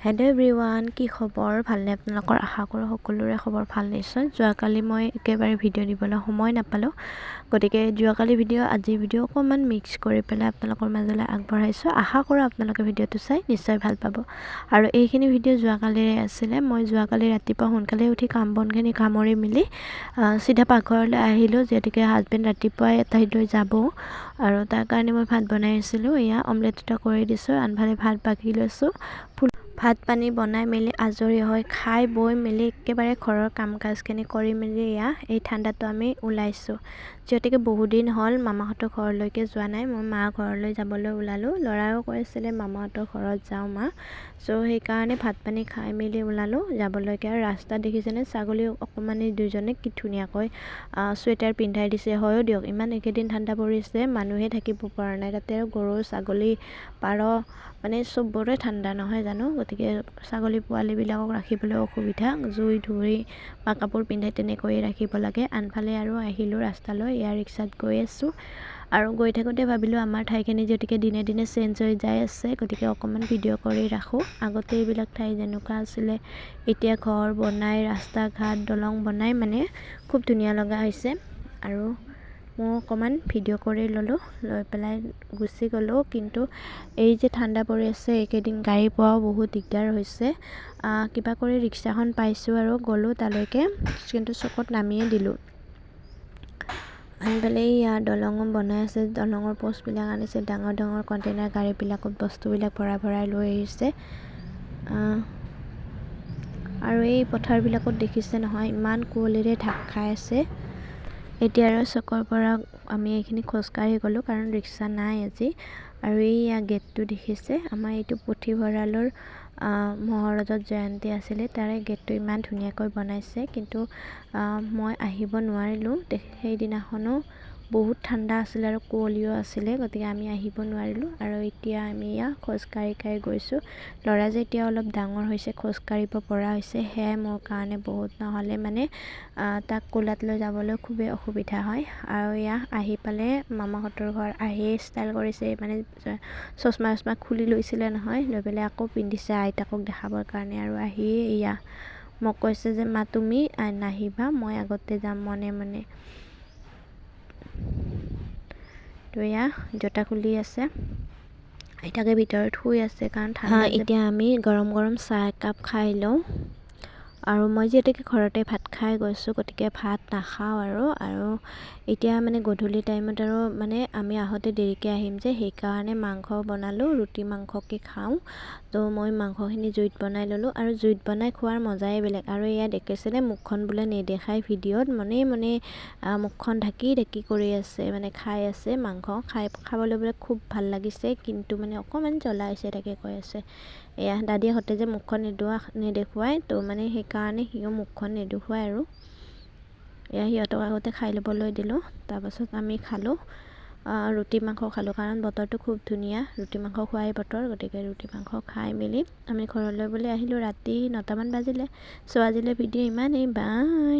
Hello' everyone, কি খবৰ? ভালনে আপোনালোকৰ? আশা কৰোঁ সকলোৰে খবৰ ভাল নিশ্চয়। যোৱাকালি মই একেবাৰে ভিডিঅ' দিবলৈ সময় নাপালোঁ, গতিকে যোৱাকালি ভিডিঅ' আজি ভিডিঅ' অকণমান মিক্স কৰি পেলাই আপোনালোকৰ মাজলৈ আগবঢ়াইছোঁ। আশা কৰোঁ আপোনালোকে ভিডিঅ'টো চাই নিশ্চয় ভাল পাব। আৰু এইখিনি ভিডিঅ' যোৱাকালিৰে আছিলে। মই যোৱাকালি ৰাতিপুৱা সোনকালে উঠি কাম বনখিনি সামৰি মেলি চিধা পাকঘৰলৈ আহিলোঁ, যিহেতুকে হাজবেণ্ড ৰাতিপুৱাই ঠাইলৈ যাব আৰু তাৰ কাৰণে মই ভাত বনাই আছিলোঁ। এয়া অমলেট এটা কৰি দিছোঁ, আনফালে ভাত বাকি লৈছোঁ। ভাত পানী বনাই মেলি আজৰি হৈ খাই বৈ মেলি একেবাৰে ঘৰৰ কাম কাজখিনি কৰি মেলি এই ঠাণ্ডাটো আমি ওলাইছোঁ, যিহেতুকে বহুদিন হ'ল মামাহঁতৰ ঘৰলৈকে যোৱা নাই। মই মা ঘৰলৈ যাবলৈ ওলালোঁ। ল'ৰাও কৈ আছিলে মামাহঁতৰ ঘৰত যাওঁ মা, চ' সেইকাৰণে ভাত পানী খাই মেলি ওলালোঁ যাবলৈকে। আৰু ৰাস্তাত দেখিছেনে ছাগলী অকণমানি দুইজনে কি ধুনীয়াকৈ চুৱেটাৰ পিন্ধাই দিছে। হয়ো দিয়ক, ইমান একেদিন ঠাণ্ডা পৰিছে, মানুহে থাকিব পৰা নাই, তাতে আৰু গৰু ছাগলী পাৰ মানে চবৰে ঠাণ্ডা নহয় জানো। গতিকে ছাগলী পোৱালিবিলাকক ৰাখিবলৈ অসুবিধা, জুই ধুই বা কাপোৰ পিন্ধাই তেনেকৈয়ে ৰাখিব লাগে। আনফালে আৰু আহিলোঁ ৰাস্তালৈ, ৰিক্সাত গৈ আছোঁ। আৰু গৈ থাকোঁতে ভাবিলোঁ আমাৰ ঠাইখিনি যিহেতুকে দিনে দিনে চেঞ্জ হৈ যাই আছে, গতিকে অকণমান ভিডিঅ' কৰি ৰাখোঁ। আগতে এইবিলাক ঠাই যেনেকুৱা আছিলে, এতিয়া ঘৰ বনাই ৰাস্তা ঘাট দলং বনাই মানে খুব ধুনীয়া লগা হৈছে। আৰু মই অকণমান ভিডিঅ' কৰি ল'লোঁ, লৈ পেলাই গুচি গ'লোঁ। কিন্তু এই যে ঠাণ্ডা পৰি আছে, এইকেইদিন গাড়ী পোৱাও বহুত দিগদাৰ হৈছে। কিবা কৰি ৰিক্সাখন পাইছোঁ আৰু গ'লোঁ তালৈকে, কিন্তু চকত নামিয়ে দিলোঁ। আনফালে দলঙো বনাই আছে, দলঙৰ পষ্টবিলাক আনিছে, ডাঙৰ ডাঙৰ কণ্টেইনাৰ গাড়ীবিলাকত বস্তুবিলাক ভৰাই লৈ আহিছে। আৰু এই পথাৰবিলাকত দেখিছে নহয়, ইমান কুঁৱলীৰে ঢাক খাই আছে। এতিয়া আৰু চকৰ পৰা আমি এইখিনি খোজকাঢ়ি গ'লোঁ, কাৰণ ৰিক্সা নাই আজি। আৰু গেটটো দেখিছে, আমাৰ এইটো পুথিভঁৰালৰ মহাৰজত জয়ন্তী আছিলে, তাৰে গেটটো ইমান ধুনীয়াকৈ বনাইছে। কিন্তু মই আহিব নোৱাৰিলোঁ, সেইদিনাখনো বহুত ঠাণ্ডা আছিলে আৰু কুঁৱলীও আছিলে, গতিকে আমি আহিব নোৱাৰিলোঁ। আৰু এতিয়া আমি খোজকাঢ়ি গৈছোঁ। ল'ৰা যে এতিয়া অলপ ডাঙৰ হৈছে, খোজকাঢ়িব পৰা হৈছে, সেয়াই মোৰ কাৰণে বহুত, নহ'লে মানে তাক কোলাত লৈ যাবলৈ খুবেই অসুবিধা হয়। আৰু আহি পালে মামাহঁতৰ ঘৰ আহিয়ে ষ্টাইল কৰিছে, মানে চশমা খুলি লৈছিলে নহয়, লৈ পেলাই আকৌ পিন্ধিছে আইতাকক দেখাবৰ কাৰণে। আৰু আহিয়ে মোক কৈছে যে মা তুমি নাহিবা, মই আগতে যাম মনে মনে। তো জোতা খুলি আছে, আইতাকে ভিতৰত শুই আছে কাৰণ ঠাণ্ডা। এতিয়া আমি গৰম গৰম চাহ একাপ খাই লওঁ। আৰু মই যিহেতুকে ঘৰতে ভাত খাই গৈছোঁ, গতিকে ভাত নাখাওঁ। আৰু এতিয়া মানে গধূলি টাইমত আৰু মানে আমি আহোঁতে দেৰিকৈ আহিম যে, সেইকাৰণে মাংস বনালোঁ, ৰুটি মাংসকে খাওঁ। তো মই মাংসখিনি জুইত বনাই ল'লোঁ, আৰু জুইত বনাই খোৱাৰ মজাই বেলেগ। আৰু দেখিছেনে মুখখন বোলে নেদেখাই ভিডিঅ'ত, মনে মুখখন ঢাকি কৰি আছে, মানে খাই আছে মাংস। খাবলৈ বোলে খুব ভাল লাগিছে, কিন্তু মানে অকণমান জ্বলা হৈছে তাকে কৈ আছে। দাদীহঁতে যে মুখখন নেদেখুৱাই, তো মানে সেইকাৰণে সিও মুখখন নেদেখুৱাই। আৰু সিহঁতক আগতে খাই ল'বলৈ দিলোঁ, তাৰপাছত আমি খালোঁ। ৰুটি মাংস খালোঁ, কাৰণ বতৰটো খুব ধুনীয়া, ৰুটি মাংস খোৱাই বতৰ, গতিকে ৰুটি মাংস খাই মেলি আমি ঘৰলৈ বুলি আহিলোঁ। ৰাতি 9টামান বাজিলে। চ' আজিলৈ ভিডিঅ' ইমানেই, বাই।